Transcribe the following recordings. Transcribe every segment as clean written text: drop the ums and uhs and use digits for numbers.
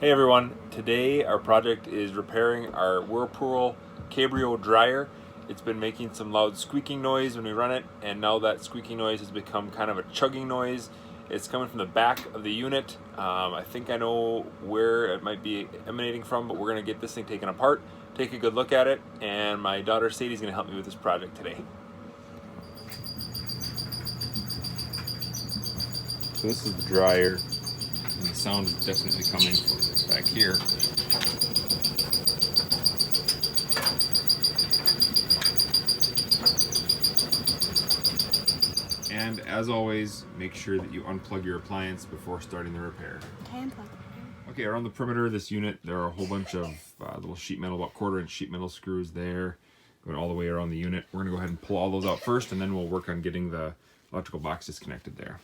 Hey everyone, today our project is repairing our Whirlpool Cabrio dryer. It's been making some loud squeaking noise when we run it, and now that squeaking noise has become kind of a chugging noise. It's coming from the back of the unit. I think I know where it might be emanating from, but we're going to get this thing taken apart, take a good look at it, and my daughter Sadie's going to help me with this project today. So this is the dryer. And the sound is definitely coming from back here. And as always, make sure that you unplug your appliance before starting the repair. Okay, around the perimeter of this unit, there are a whole bunch of little sheet metal, about 1/4-inch sheet metal screws there, going all the way around the unit. We're going to go ahead and pull all those out first, and then we'll work on getting the electrical box disconnected there.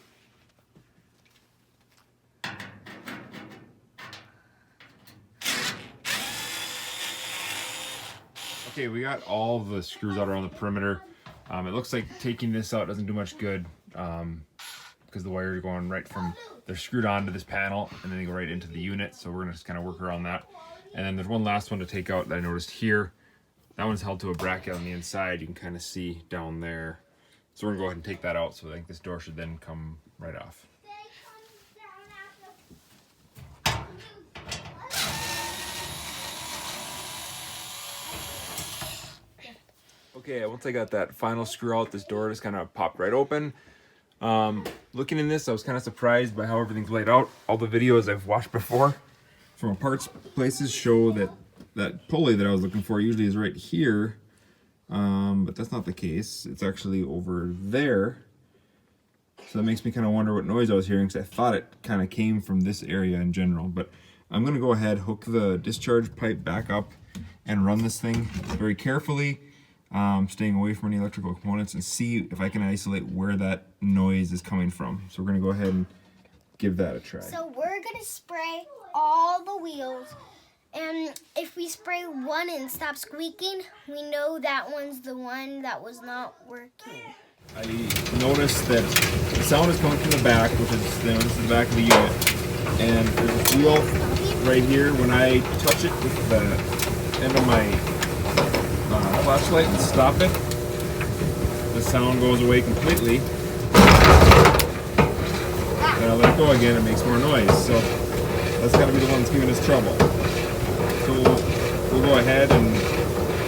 Okay, we got all the screws out around the perimeter. It looks like taking this out doesn't do much good because the wires are going right from, they're screwed onto this panel and then they go right into the unit. So we're gonna just kind of work around that. And then there's one last one to take out that I noticed here. That one's held to a bracket on the inside. You can kind of see down there. So we're gonna go ahead and take that out. So I think this door should then come right off. Okay, once I got that final screw out, this door just kind of popped right open. Looking in this, I was kind of surprised by how everything's laid out. All the videos I've watched before from parts places show that that pulley that I was looking for usually is right here, but that's not the case. It's actually over there. So that makes me kind of wonder what noise I was hearing, because I thought it kind of came from this area in general. But I'm going to go ahead, hook the discharge pipe back up, and run this thing very carefully. Staying away from any electrical components, and see if I can isolate where that noise is coming from. So we're going to go ahead and give that a try. So we're going to spray all the wheels, and if we spray one and stop squeaking, we know that one's the one that was not working. I noticed that the sound is coming from the back, which is the back of the unit, and there's a wheel right here. When I touch it with the end of my flashlight and stop it, the sound goes away completely. And I let it go again, it makes more noise. So that's got to be the one that's giving us trouble. So we'll go ahead and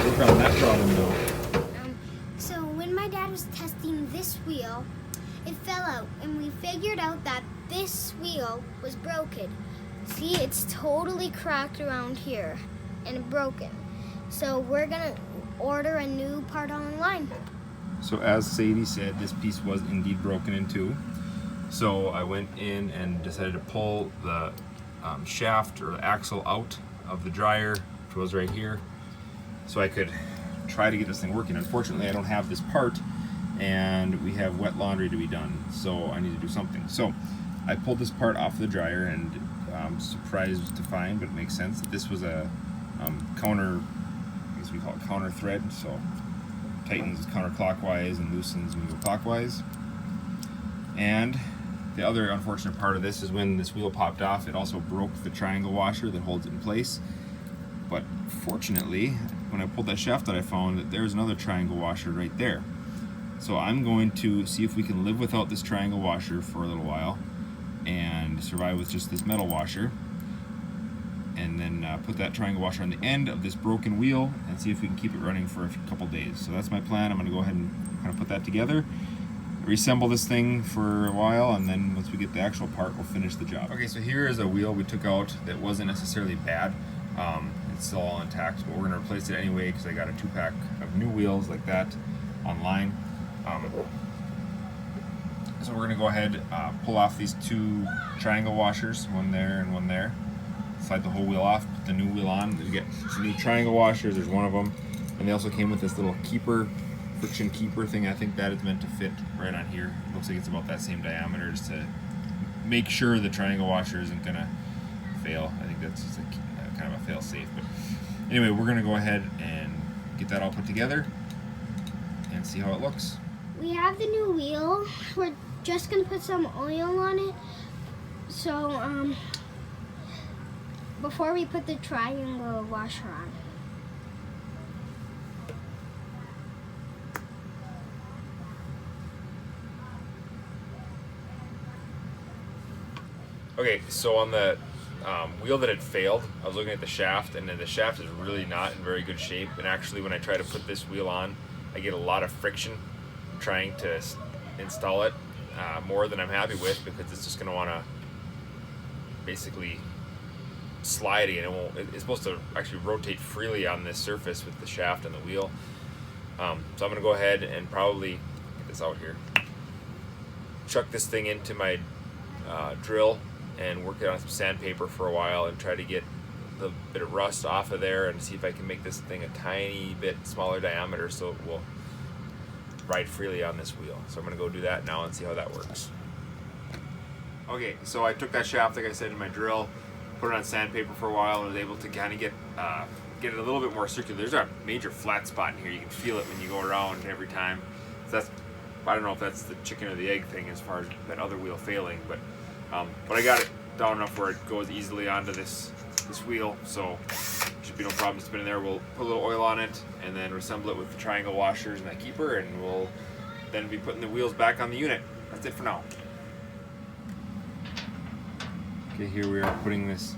work on that problem now. So when my dad was testing this wheel, it fell out, and we figured out that this wheel was broken. See, it's totally cracked around here and broken. So we're gonna order a new part online. So as Sadie said, this piece was indeed broken in two. So I went in and decided to pull the shaft or the axle out of the dryer, which was right here, so I could try to get this thing working. Unfortunately, I don't have this part, and we have wet laundry to be done, so I need to do something. So I pulled this part off the dryer, and I'm surprised to find, but it makes sense, that this was a counter, we call it counter thread, so tightens counterclockwise and loosens when you go clockwise. And the other unfortunate part of this is when this wheel popped off, it also broke the triangle washer that holds it in place. But fortunately, when I pulled that shaft out, I found that there's another triangle washer right there. So I'm going to see if we can live without this triangle washer for a little while and survive with just this metal washer, and then put that triangle washer on the end of this broken wheel and see if we can keep it running for a couple days. So that's my plan. I'm going to go ahead and kind of put that together, reassemble this thing for a while, and then once we get the actual part, we'll finish the job. Okay, so here is a wheel we took out that wasn't necessarily bad. It's still all intact, but we're going to replace it anyway because I got a 2-pack of new wheels like that online. So we're going to go ahead, pull off these 2 triangle washers, one there and one there. Slide the whole wheel off, put the new wheel on. We get some new triangle washers, there's one of them. And they also came with this little keeper, friction keeper thing. I think that is meant to fit right on here. It looks like it's about that same diameter, just to make sure the triangle washer isn't gonna fail. I think that's just a kind of a fail safe. But anyway, we're gonna go ahead and get that all put together and see how it looks. We have the new wheel. We're just gonna put some oil on it. So, before we put the triangle washer on. Okay, so on the wheel that had failed, I was looking at the shaft, and then the shaft is really not in very good shape. And actually, when I try to put this wheel on, I get a lot of friction trying to install it, more than I'm happy with, because it's just going to want to basically sliding, and it's supposed to actually rotate freely on this surface with the shaft and the wheel. So I'm going to go ahead and probably get this out here, chuck this thing into my drill and work it on some sandpaper for a while and try to get a bit of rust off of there and see if I can make this thing a tiny bit smaller diameter so it will ride freely on this wheel. So I'm going to go do that now and see how that works. Okay, so I took that shaft, like I said, in my drill, put it on sandpaper for a while, and was able to kind of get it a little bit more circular. There's a major flat spot in here. You can feel it when you go around every time. So that's, I don't know if that's the chicken or the egg thing as far as that other wheel failing, but I got it down enough where it goes easily onto this wheel, so should be no problem spinning there. We'll put a little oil on it and then reassemble it with the triangle washers and that keeper, and we'll then be putting the wheels back on the unit. That's it for now. Okay, here we are putting this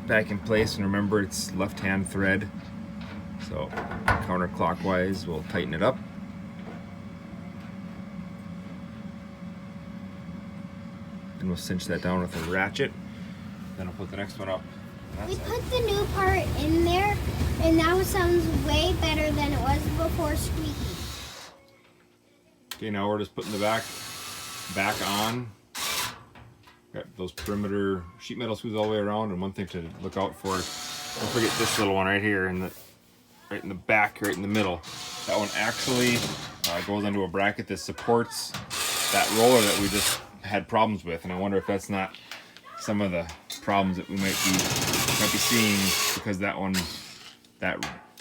back in place, and remember it's left-hand thread, so counterclockwise we'll tighten it up. And we'll cinch that down with a ratchet. Then I'll put the next one up. We put the new part in there, and now it sounds way better than it was before Squeaky. Okay, now we're just putting the back on. Got those perimeter sheet metal screws all the way around, and one thing to look out for, don't forget this little one right here, right in the back, right in the middle. That one actually goes into a bracket that supports that roller that we just had problems with, and I wonder if that's not some of the problems that we might be seeing, because that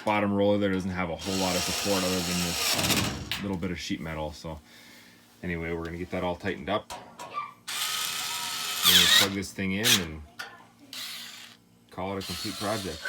bottom roller there doesn't have a whole lot of support other than this little bit of sheet metal. So anyway, we're gonna get that all tightened up. We're gonna plug this thing in and call it a complete project.